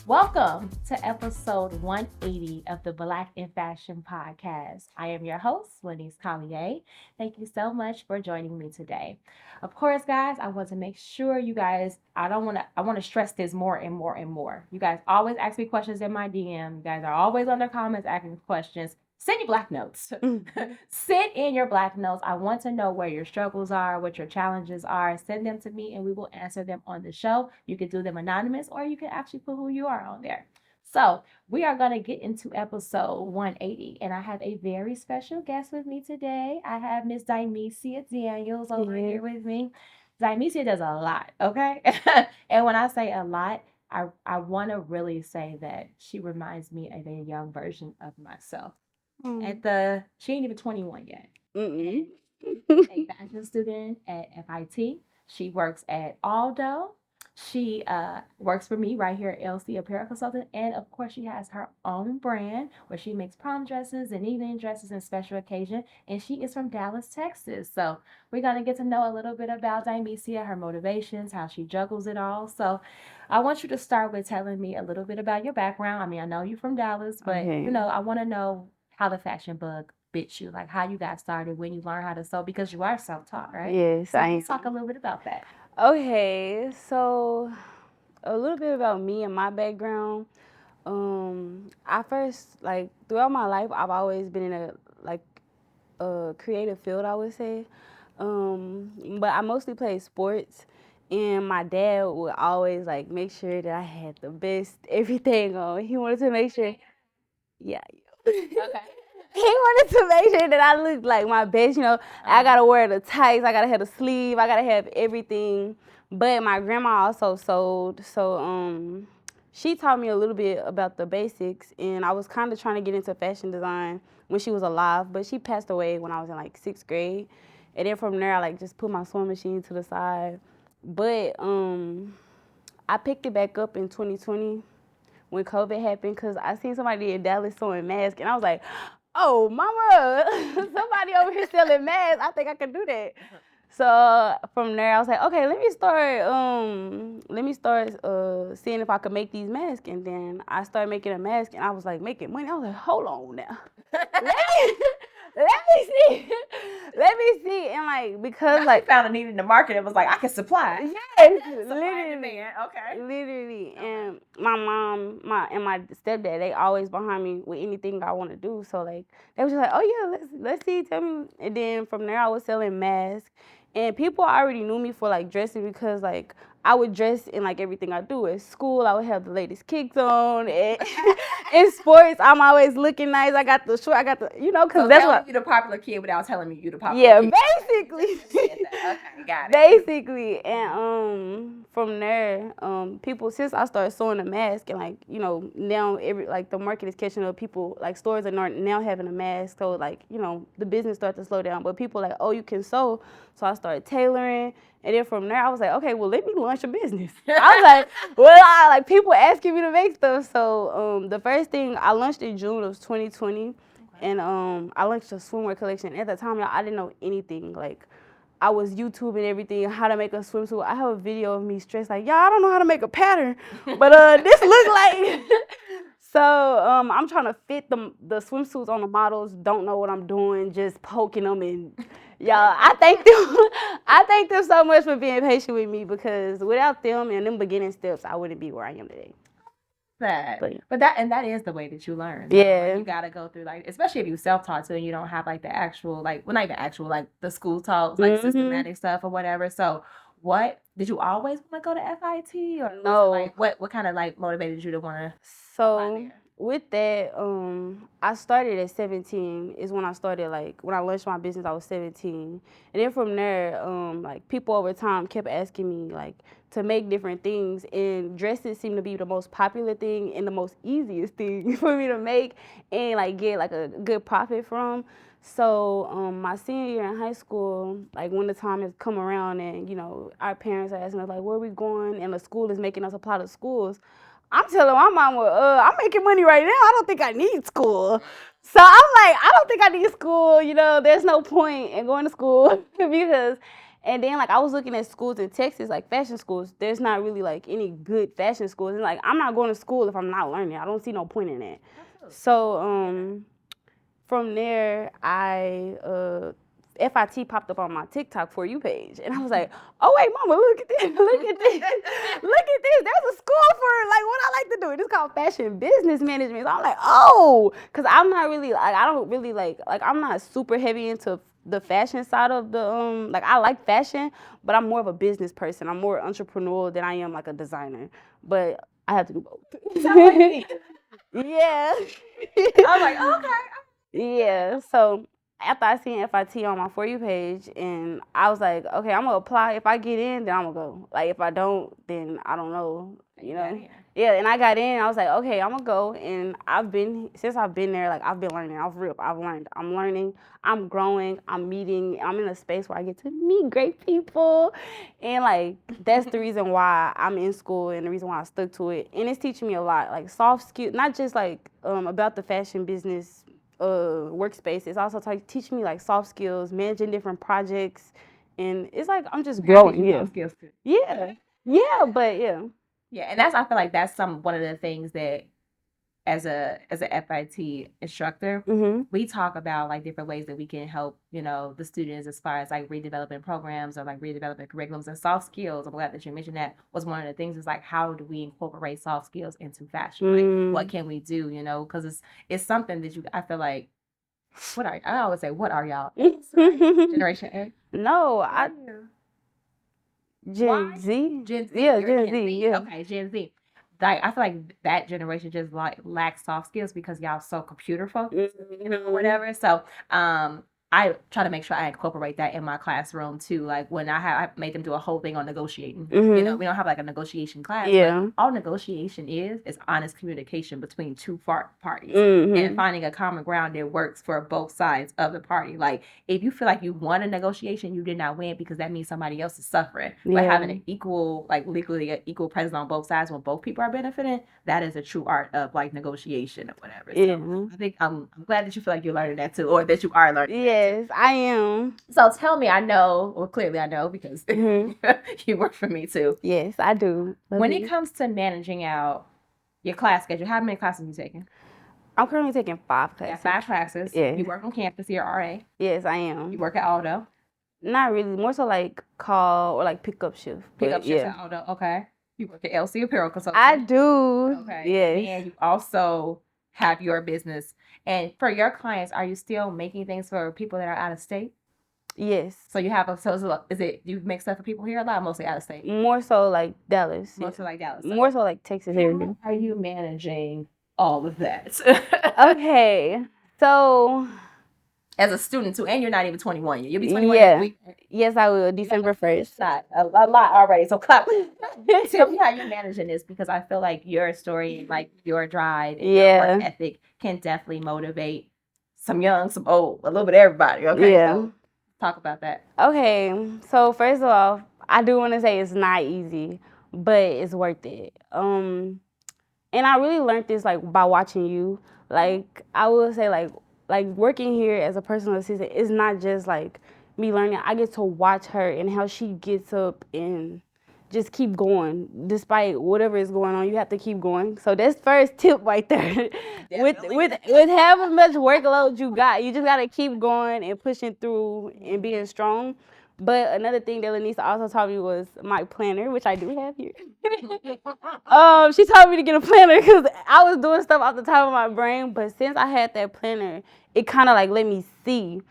Welcome to episode 180 of the Black in Fashion podcast. I am your host, Lenise Collier. Thank you so much for joining me today. Of course, guys, I want to make sure you guys, I want to stress this more and more and more. You guys always ask me questions in my DM. You guys are always on the comments asking questions. Send your black notes. Send in your black notes. I want to know where your struggles are, what your challenges are. Send them to me and we will answer them on the show. You can do them anonymous or you can actually put who you are on there. So we are going to get into episode 180 and I have a very special guest with me today. I have Miss Dymecia Daniels over here with me. Dymecia does a lot, okay? And when I say a lot, I want to really say that she reminds me of a young version of myself. She ain't even 21 yet. A fashion student at FIT. She works at Aldo. She works for me right here at LC Apparel Consultant. And of course, she has her own brand where she makes prom dresses and evening dresses and special occasion. And she is from Dallas, Texas. So we're going to get to know a little bit about Dymecia, her motivations, how she juggles it all. So I want you to start with telling me a little bit about your background. I mean, I know you're from Dallas, but I want to know how the fashion bug bit you, like how you got started, when you learned how to sew, because you are self-taught, right? Yes, So I let's am. talk a little bit about that. Okay, so a little bit about me and my background. I first throughout my life, I've always been in a creative field, I would say. But I mostly played sports, and my dad would always make sure that I had the best everything on. He wanted to make sure, yeah. Okay. He wanted to make sure that I looked like my best. I gotta wear the tights, I gotta have the sleeve, I gotta have everything. But my grandma also sewed, so she taught me a little bit about the basics, and I was kind of trying to get into fashion design when she was alive, but she passed away when I was in sixth grade. And then from there, I just put my sewing machine to the side. But I picked it back up in 2020 when COVID happened, because I seen somebody in Dallas sewing masks, and I was like, oh, mama, somebody over here selling masks. I think I can do that. So from there, I was like, okay, let me start seeing if I could make these masks. And then I started making a mask, and I was making money. I was like, hold on now. let me, let me see. Let me see. And because I found a need in the market, it was like I can supply. Yes, literally. Okay. Literally. And my mom, and my stepdad, they always behind me with anything I want to do. So they was just like, oh yeah, let's see, tell me. And then from there, I was selling masks, and people already knew me for dressing, because I would dress in everything I do. At school, I would have the latest kicks on. And in sports, I'm always looking nice. I got the short, I got the, because so that's what. You the popular kid without telling me you the popular kid. Yeah, basically. Okay, got it. Basically. And from there, people, since I started sewing a mask, and now the market is catching up. People stores are now having a mask, so the business started to slow down. But people oh, you can sew, so I started tailoring. And then from there, I was like, okay, well, let me launch a business. I was like, well, people asking me to make stuff. So the first thing I launched in June of 2020, and I launched a swimwear collection. At the time, y'all, I didn't know anything. I was YouTubing everything, how to make a swimsuit. I have a video of me stressed, y'all, I don't know how to make a pattern, but this look like. So I'm trying to fit the swimsuits on the models. Don't know what I'm doing, just poking them, and y'all, I thank them so much for being patient with me, because without them and them beginning steps, I wouldn't be where I am today. But that is the way that you learn. Yeah. You gotta go through especially if you self-taught too, and you don't have the actual well, not even actual the school talks systematic stuff or whatever. So what did you always want to go to FIT, or no? What kind of motivated you to want to? So with that, I started at 17 is when I started, when I launched my business, I was 17. And then from there, people over time kept asking me, to make different things. And dresses seemed to be the most popular thing and the most easiest thing for me to make and, get, a good profit from. So my senior year in high school, when the time has come around and, our parents are asking us, where are we going? And the school is making us apply to schools. I'm telling my mom, I'm making money right now. I don't think I need school. So I'm I don't think I need school. There's no point in going to school because And then like I was looking at schools in Texas, like fashion schools. There's not really like any good fashion schools. And like I'm not going to school if I'm not learning. I don't see no point in that. Absolutely. So from there FIT popped up on my TikTok For You page. And I was like, oh wait, mama, look at this. Look at this. Look at this. There's a school for like what I like to do. It's called fashion business management. So I'm like, oh, because I'm not really like I don't really like I'm not super heavy into the fashion side of the like I like fashion, but I'm more of a business person. I'm more entrepreneurial than I am like a designer. But I have to do both. Yeah. I'm like, okay. Yeah. So after I seen FIT on my For You page, and I was like, okay, I'm gonna apply. If I get in, then I'm gonna go. Like if I don't, then I don't know. You know? Yeah. And I got in. I was like, okay, I'm gonna go. And since I've been there, like I've been learning. I've learned. I'm learning. I'm growing. I'm meeting. I'm in a space where I get to meet great people, and like that's the reason why I'm in school and the reason why I stuck to it. And it's teaching me a lot, like soft skills, not just like about the fashion business workspace. It's also teaching me like soft skills, managing different projects, and it's like I'm just growing. Yeah. Soft skills too. Yeah. Yeah, but yeah. Yeah, and I feel like that's one of the things that as a FIT instructor, we talk about like different ways that we can help, the students as far as like redeveloping programs or like redeveloping curriculums and soft skills. I'm glad that you mentioned that was one of the things is like how do we incorporate soft skills into fashion? Like what can we do, because it's something that I feel like I always say, what are y'all? Generation X? No, Gen Z. Gen Z. Yeah, Gen Z. Yeah. Okay, Gen Z. Like I feel like that generation just like lacks soft skills because y'all so computer focused, whatever. So I try to make sure I incorporate that in my classroom too. Like when I made them do a whole thing on negotiating. We don't have like a negotiation class. Yeah. But all negotiation is honest communication between two parties and finding a common ground that works for both sides of the party. Like if you feel like you won a negotiation, you did not win because that means somebody else is suffering. But having an equal, like legally equal presence on both sides when both people are benefiting, that is a true art of like negotiation or whatever. So I think I'm glad that you feel like you're learning that too, or that you are learning. Yeah. Yes, I am. So tell me, clearly I know because you work for me too. Yes, I do. When it comes to managing out your class schedule, how many classes are you taking? I'm currently taking 5 classes. Yeah, 5 classes. Yeah. You work on campus, you're RA. Yes, I am. You work at Aldo? Not really. More so like call or like pickup shift. Pickup shift at Aldo, okay. You work at LC Apparel Consulting? I do. Okay. Yes. And you also have your business. And for your clients, are you still making things for people that are out of state? Yes. So you have is it you make stuff for people here a lot, mostly out of state? More so like Dallas. Mostly like Dallas. So more so like Texas area. How are you managing all of that? Okay. So as a student too, and you're not even 21 yet. You'll be 21 next week. Yes, I will. December 1st. Not a lot already. So clap. Tell me how you're managing this because I feel like your story, like your drive, and your work ethic can definitely motivate some young, some old, a little bit of everybody. Okay. Yeah. So talk about that. Okay. So first of all, I do want to say it's not easy, but it's worth it. And I really learned this like by watching you. Like I will say like working here as a personal assistant is not just like me learning. I get to watch her and how she gets up and just keep going despite whatever is going on. You have to keep going. So that's first tip right there. with however much workload you got, you just gotta keep going and pushing through and being strong. But another thing that Lanisa also taught me was my planner, which I do have here. She taught me to get a planner because I was doing stuff off the top of my brain. But since I had that planner, it kind of like let me see.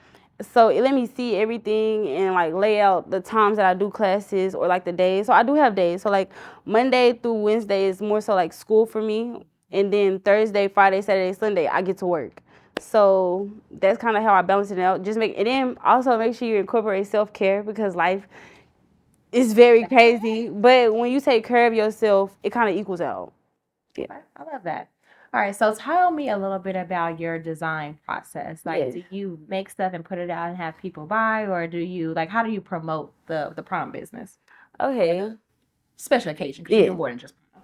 So it let me see everything and like lay out the times that I do classes or like the days. So I do have days. So like Monday through Wednesday is more so like school for me. And then Thursday, Friday, Saturday, Sunday, I get to work. So that's kind of how I balance it out. And then also make sure you incorporate self-care because life is very crazy. But when you take care of yourself, it kind of equals out. Yeah, I love that. All right, so tell me a little bit about your design process. Like, do you make stuff and put it out and have people buy, or do you how do you promote the prom business? Okay. Special occasion, because you do more than just prom.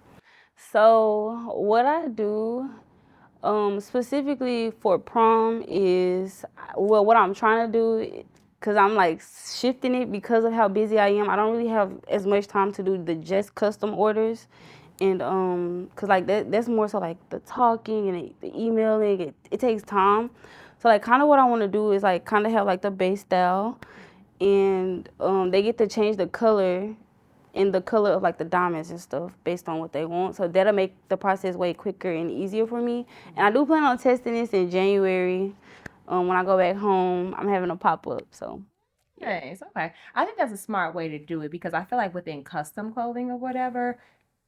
So what I do specifically for prom is, what I'm trying to do, because I'm like shifting it because of how busy I am. I don't really have as much time to do the just custom orders. And cause like that's more so like the talking and the emailing. It takes time. So like kind of what I want to do is like kind of have like the base style, and they get to change the color and the color of like the diamonds and stuff based on what they want. So that'll make the process way quicker and easier for me. And I do plan on testing this in January. When I go back home, I'm having a pop up. So Nice. Okay. I think that's a smart way to do it because I feel like within custom clothing or whatever,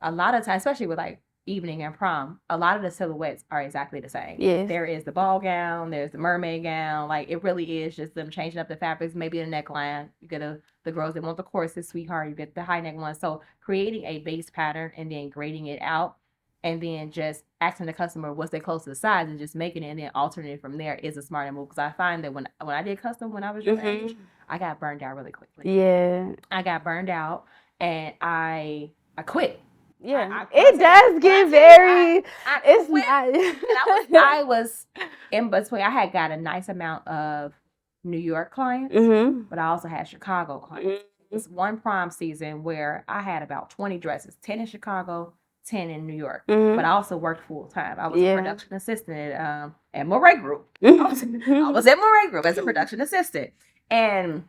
a lot of times, especially with like evening and prom, a lot of the silhouettes are exactly the same. yes, There is the ball gown, there's the mermaid gown. Like it really is just them changing up the fabrics, maybe the neckline. You get the girls that want the corset, sweetheart. You get the high neck one. So creating a base pattern and then grading it out, and then just asking the customer what's their closest size and just making it and then altering it from there is a smarter move. Because I find that when I did custom when I was your age, I got burned out really quickly. yeah, I got burned out and I quit. yeah. It does get very. It's quit. not. And I was in between. I had got a nice amount of New York clients, but I also had Chicago clients. It was one prom season where I had about 20 dresses, 10 in Chicago, 10 in New York. But I also worked full time. I was a production assistant at Moray Group. I was at Moray Group as a production assistant. And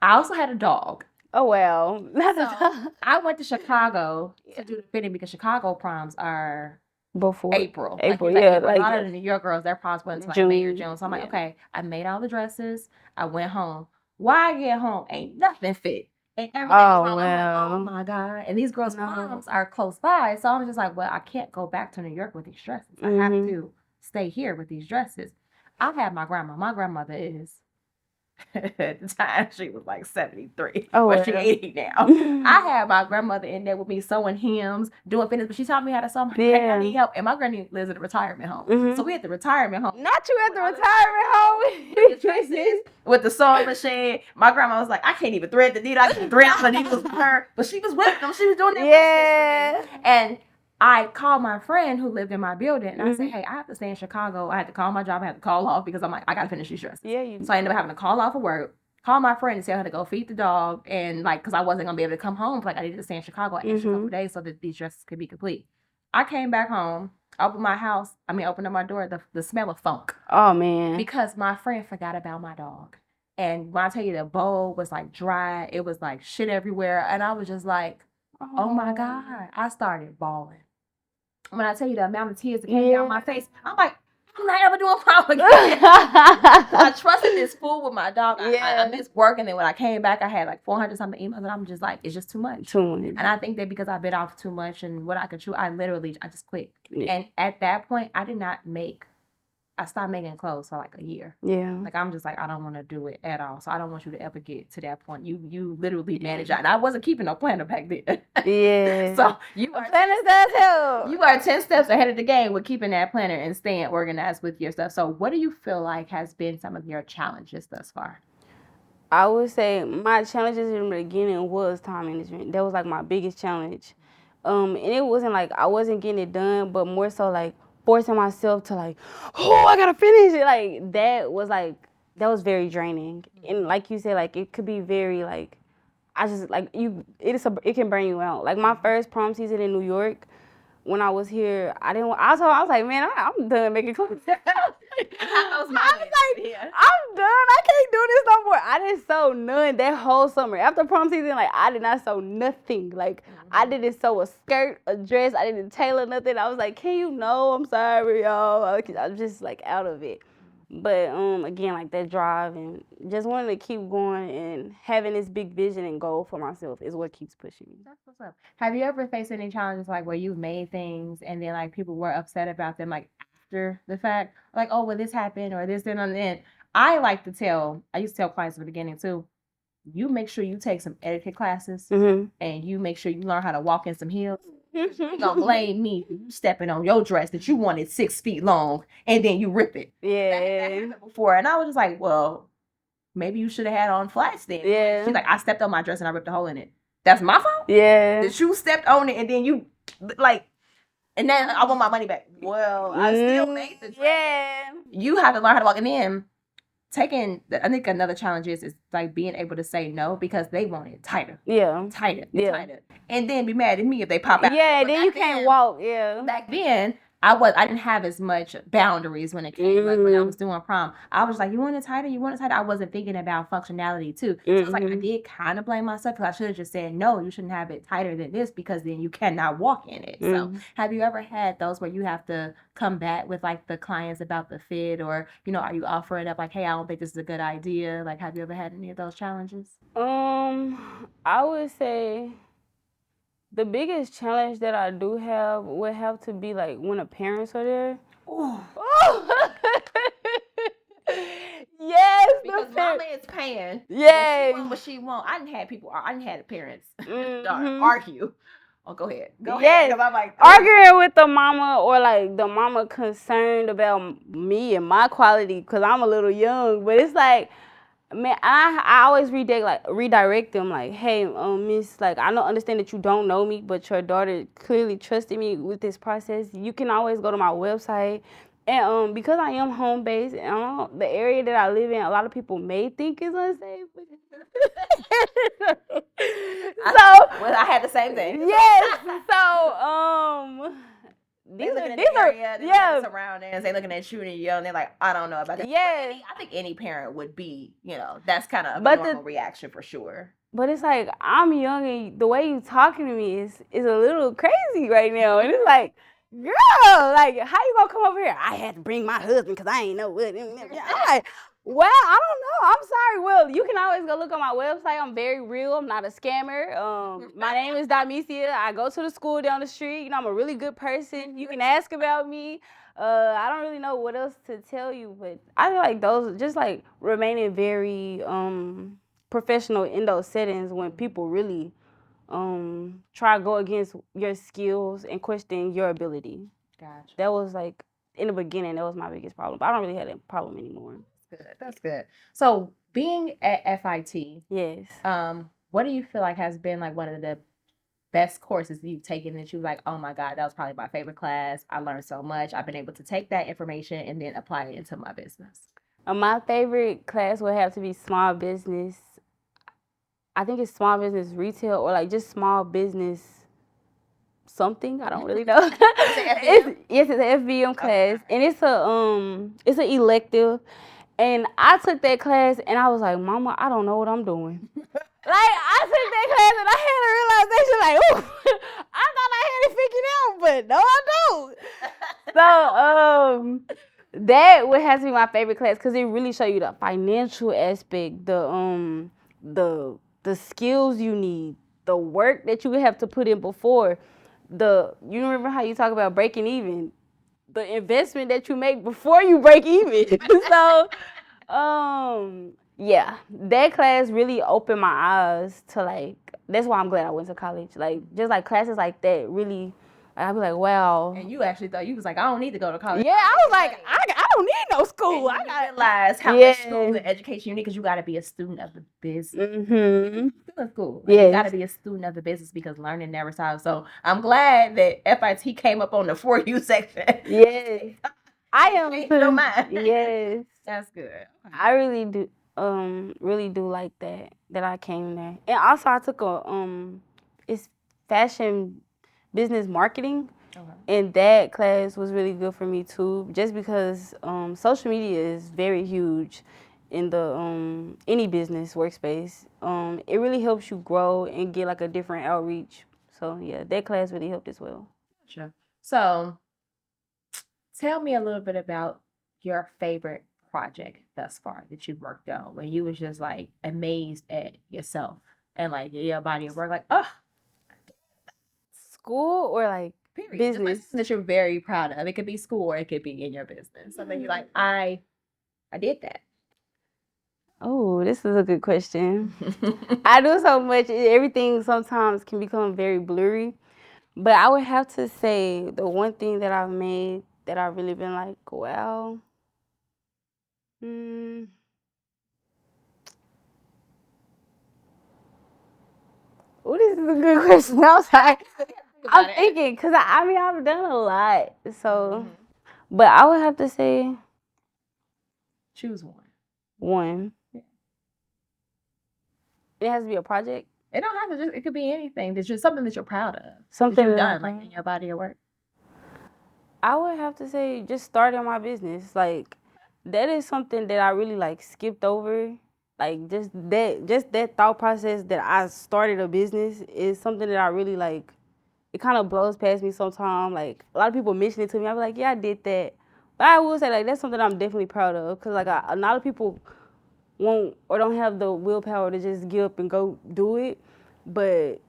I also had a dog. Oh, well. So I went to Chicago to do the fitting because Chicago proms are before April. April, like, yeah. Like a lot of the New York girls, their proms went to like May or June. So I'm like, okay, I made all the dresses. I went home. Why I get home, ain't nothing fit. And everything was wrong. Like, oh my God. And these girls' proms are close by. So I'm just like, well, I can't go back to New York with these dresses. I have to stay here with these dresses. I have my grandma. My grandmother is at the time she was like 73. Oh, but she 80 now. I had my grandmother in there with me sewing hems, doing fitness, but she taught me how to sew. I need help. And my granny lives at a retirement home. So we at the retirement home. Not you at the retirement home. With the sewing machine. My grandma was like, I can't even thread the needle. I can thread the needles with her. But she was with them. She was doing that. Yeah. And I called my friend who lived in my building and I said, hey, I have to stay in Chicago. I had to call my job. I had to call off because I'm like, I got to finish these dresses. Yeah, so I ended up having to call off of work, call my friend and tell her to go feed the dog. And like, because I wasn't going to be able to come home. Like I needed to stay in Chicago an extra couple of days so that these dresses could be complete. I came back home, opened up my door, the smell of funk. Oh, man. Because my friend forgot about my dog. And when I tell you the bowl was like dry, it was like shit everywhere. And I was just like, oh my God. I started bawling. When I tell you the amount of tears that came down my face, I'm like, I'm not ever doing prom again. I trusted this fool with my dog. I missed work, and then when I came back, I had like 400 something emails, and I'm just like, it's just too much. And I think that because I bit off too much and what I could chew, I just quit. And at that point, I stopped making clothes for like a year. Yeah. Like I'm just like, I don't want to do it at all. So I don't want you to ever get to that point. You literally manage that. And I wasn't keeping no planner back then. Yeah. So planners does help. You are 10 steps ahead of the game with keeping that planner and staying organized with your stuff. So what do you feel like has been some of your challenges thus far? I would say my challenges in the beginning was time management. That was like my biggest challenge. And it wasn't like I wasn't getting it done, but more so like forcing myself to like, oh, I gotta finish it. Like that was very draining. And like you said, like it could be very like, I just like it can burn you out. Like my first prom season in New York, when I was here, I was like, man, I'm done making clothes. I was like, I'm done. I can't do this no more. I didn't sew none that whole summer. After prom season, like I did not sew nothing. Like I didn't sew a skirt, a dress. I didn't tailor nothing. I was like, can you know? I'm sorry, y'all. I'm just like out of it. But again, like that drive and just wanting to keep going and having this big vision and goal for myself is what keeps pushing me. That's what's up. Have you ever faced any challenges like where you've made things and then like people were upset about them like after the fact? Like, oh, well, this happened or this and then I used to tell clients at the beginning too, you make sure you take some etiquette classes and you make sure you learn how to walk in some heels. You're gonna blame me for you stepping on your dress that you wanted 6 feet long and then you rip it. Yeah. That happened before. And I was just like, well, maybe you should have had on flats then. Yeah. She's like, I stepped on my dress and I ripped a hole in it. That's my fault? Yeah. The shoe stepped on it and then you like, and then I want my money back. Well, I still made the dress. Yeah. You have to learn how to walk. And then I think another challenge is like being able to say no because they want it tighter, Yeah. tighter, Yeah. tighter, and then be mad at me if they pop out. Yeah, But then you can't walk. Yeah. back then I didn't have as much boundaries when it came like when I was doing prom. I was like, you want it tighter, you want it tighter. I wasn't thinking about functionality too. So it's like I did kind of blame myself because I should have just said no, you shouldn't have it tighter than this because then you cannot walk in it. So have you ever had those where you have to come back with like the clients about the fit, or are you offering up like, hey, I don't think this is a good idea? Like, have you ever had any of those challenges? I would say the biggest challenge that I do have would have to be like when the parents are there. Ooh. Yes, because mama is paying. Yeah. What she want. I didn't have the parents argue. Oh, go ahead. Go Yes. ahead. I'm like arguing with the mama, or like the mama concerned about me and my quality because I'm a little young. But it's like, man, I always redirect them like, hey, miss, like I don't understand that you don't know me, but your daughter clearly trusted me with this process. You can always go to my website. And because I am home based, and the area that I live in, a lot of people may think is unsafe. I had the same thing. Yes. So these are surroundings. They looking at you and you're young. They're like, I don't know about that. Yeah. I think any parent would be, that's kind of a normal reaction for sure. But it's like I'm young and the way you talking to me is a little crazy right now, and it's like, girl, like how you gonna come over here? I had to bring my husband because I ain't know what. I'm like, well, I don't know. I'm sorry. Well, you can always go look on my website. I'm very real. I'm not a scammer. My name is Dymecia. I go to the school down the street. I'm a really good person. You can ask about me. I don't really know what else to tell you, but I feel like those just like remaining very professional in those settings when people really try to go against your skills and question your ability. Gotcha. That was like in the beginning. That was my biggest problem. But I don't really have that problem anymore. That's good. So being at FIT, yes. What do you feel like has been like one of the best courses you've taken that you like, oh my God, that was probably my favorite class. I learned so much. I've been able to take that information and then apply it into my business. My favorite class would have to be small business. I think it's small business retail, or like just small business something. I don't really know. It's an FBM class, and it's an elective. And I took that class, and I was like, Mama, I don't know what I'm doing. Like, I took that class, and I had a realization, like, ooh, I thought I had it figured out, but no, I don't. So, that would have to be my favorite class because it really show you the financial aspect, the skills you need, the work that you have to put in before. You remember how you talk about breaking even? The investment that you make before you break even. So, yeah, that class really opened my eyes to like, that's why I'm glad I went to college. Like, just like classes like that really, I'd be like, wow. And you actually thought, you was like, I don't need to go to college. Yeah, I was like, I don't need no school. And I realized how much school and education you need because you got to be a student of the business. Student of school. Like, you got to be a student of the business because learning never stops. So I'm glad that FIT came up on the For You section. Yes. I am too. Don't mind. Yes. That's good. I really do like that I came there. And also I took it's fashion business marketing. Okay. And that class was really good for me too, just because social media is very huge in the any business workspace. It really helps you grow and get like a different outreach. So yeah, that class really helped as well. Gotcha. So tell me a little bit about your favorite project thus far that you've worked on, when you was just like amazed at yourself and like your body of work, like, oh. School or like business that you're very proud of. It could be school or it could be in your business. Something you're like, I did that. Oh, this is a good question. I do so much. Everything sometimes can become very blurry. But I would have to say the one thing that I've made that I've really been like, wow. Oh, this is a good question. I was like, I'm thinking, because I mean, I've done a lot. So, but I would have to say, choose one. One. Yeah. It has to be a project. It don't have to just. It could be anything. There's just something that you're proud of. Something that you've that I'm done, like in your body of work. I would have to say just starting my business. Like that is something that I really like skipped over. Like just that thought process that I started a business is something that I really like. It kind of blows past me sometimes. Like a lot of people mention it to me. I be like, yeah, I did that. But I will say like that's something I'm definitely proud of because like a lot of people won't or don't have the willpower to just get up and go do it. But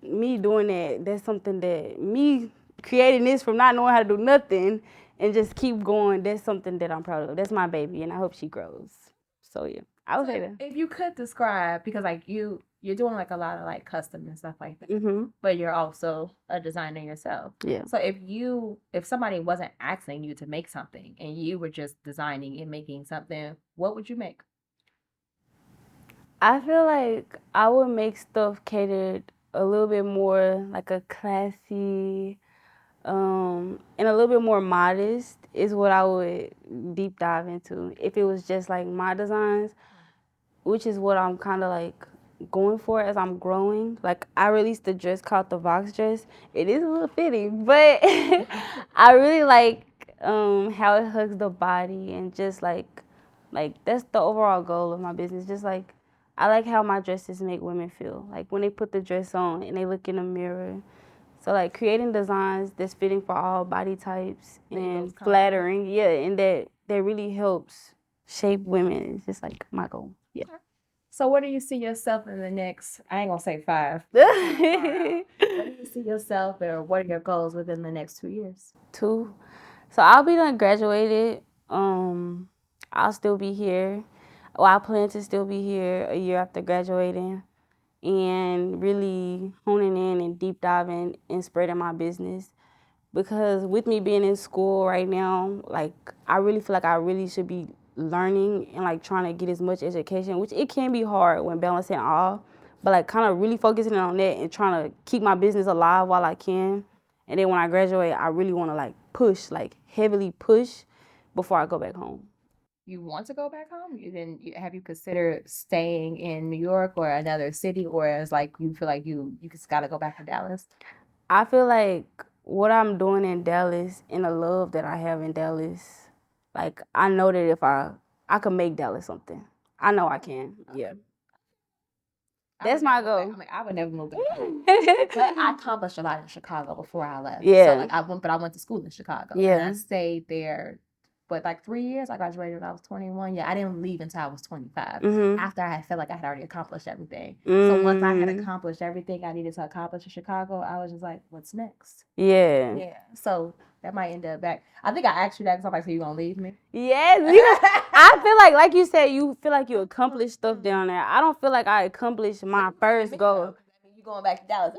me doing that, that's something that me creating this from not knowing how to do nothing and just keep going, that's something that I'm proud of. That's my baby and I hope she grows. So yeah, I would say that. If you could describe, because like you're doing like a lot of like custom and stuff like that, Mm-hmm. but you're also a designer yourself. Yeah. So if somebody wasn't asking you to make something and you were just designing and making something, what would you make? I feel like I would make stuff catered a little bit more like a classy, and a little bit more modest is what I would deep dive into. If it was just like my designs, which is what I'm kind of like going for as I'm growing. Like I released a dress called the Vox dress. It is a little fitting, but I really like how it hugs the body and just like that's the overall goal of my business. Just like I like how my dresses make women feel. Like when they put the dress on and they look in the mirror. So like creating designs that's fitting for all body types and flattering, yeah, and that really helps shape women. It's just like my goal. Yeah. So where do you see yourself in the next, I ain't gonna say 5. Where do you see yourself or what are your goals within the next 2 years? 2. So I'll be done graduated. I'll still be here. Well, I plan to still be here a year after graduating and really honing in and deep diving and spreading my business. Because with me being in school right now, like I really feel like I really should be learning and like trying to get as much education, which it can be hard when balancing all, but like kind of really focusing on that and trying to keep my business alive while I can. And then when I graduate, I really want to like push, like heavily push before I go back home. You want to go back home? Have you considered staying in New York or another city, or is like you feel like you just gotta go back to Dallas? I feel like what I'm doing in Dallas and the love that I have in Dallas, like I know that if I could make Dallas something. I know I can. Yeah. That's my goal. I would never move back home. But I accomplished a lot in Chicago before I left. So Yeah. like I went to school in Chicago. Yeah. And I stayed there, but like 3 years. I graduated when I was 21. Yeah, I didn't leave until I was 25. After I had felt like I had already accomplished everything. So once I had accomplished everything I needed to accomplish in Chicago, I was just like, what's next? Yeah. Yeah. So that might end up back. I think I asked you that because I'm like, so you gonna leave me? Yes. I feel like you said, you feel like you accomplished stuff down there. I don't feel like I accomplished my first goal. You going back to Dallas?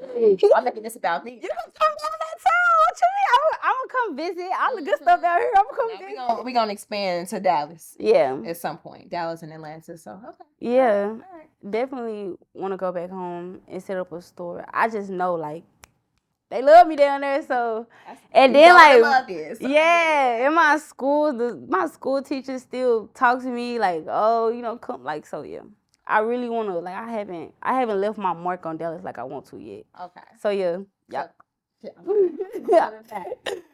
I'm making this about me. You gonna come down that too? What you mean? I'm gonna come visit all the good stuff out here. I'm gonna come visit. We're gonna expand to Dallas. Yeah. At some point, Dallas and Atlanta. So okay. Yeah. All right. Definitely want to go back home and set up a store. I just know like they love me down there, so and then like yeah, in my school, my school teachers still talk to me like, oh, you know, come like so yeah. I really want to like I haven't left my mark on Dallas like I want to yet. Okay. So yeah.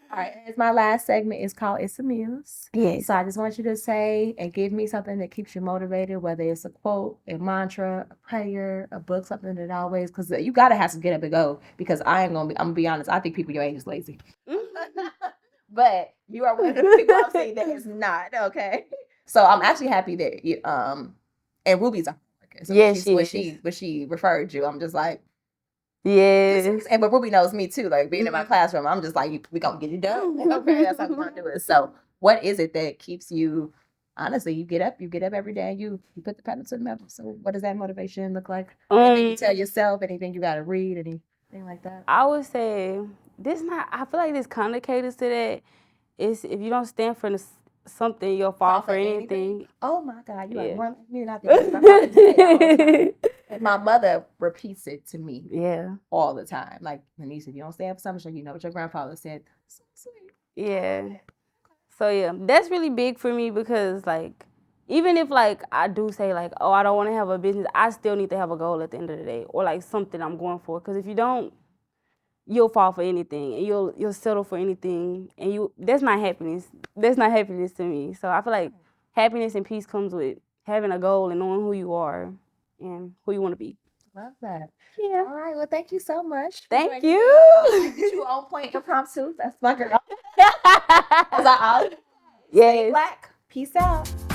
All right, as my last segment is called It's a Muse. Yes. So I just want you to say and give me something that keeps you motivated, whether it's a quote, a mantra, a prayer, a book, something that always, because you got to have some get up and go, because I'm going to be honest, I think people your age is lazy. But you are one of the people I'm saying that is not, okay? So I'm actually happy that you, and Ruby's a hard worker. So when she referred you, I'm just like, yes. And but Ruby knows me too. Like being in my classroom, I'm just like, we gonna get it done. Okay, that's how we're gonna do it. So, what is it that keeps you? Honestly, you get up every day, and you put the pedal to the metal. So, what does that motivation look like? Anything you tell yourself? Anything you gotta read? Anything like that? I would say this. I feel like this kind of caters to that. Is if you don't stand for something, you'll fall for anything. Oh my God, you are more like me than I think. And my mother repeats it to me. Yeah. All the time. Like Denise, if you don't stand for something, you know what your grandfather said. So sweet. Yeah. So yeah, that's really big for me because like even if like I do say like, oh, I don't want to have a business, I still need to have a goal at the end of the day, or like something I'm going for. Because if you don't, you'll fall for anything, and you'll settle for anything, and that's not happiness. That's not happiness to me. So I feel like happiness and peace comes with having a goal and knowing who you are and who you want to be. Love that. Yeah. All right. Well, thank you so much. Thank you. You on point impromptu. That's my girl. As I always say, Yes. Black. Peace out.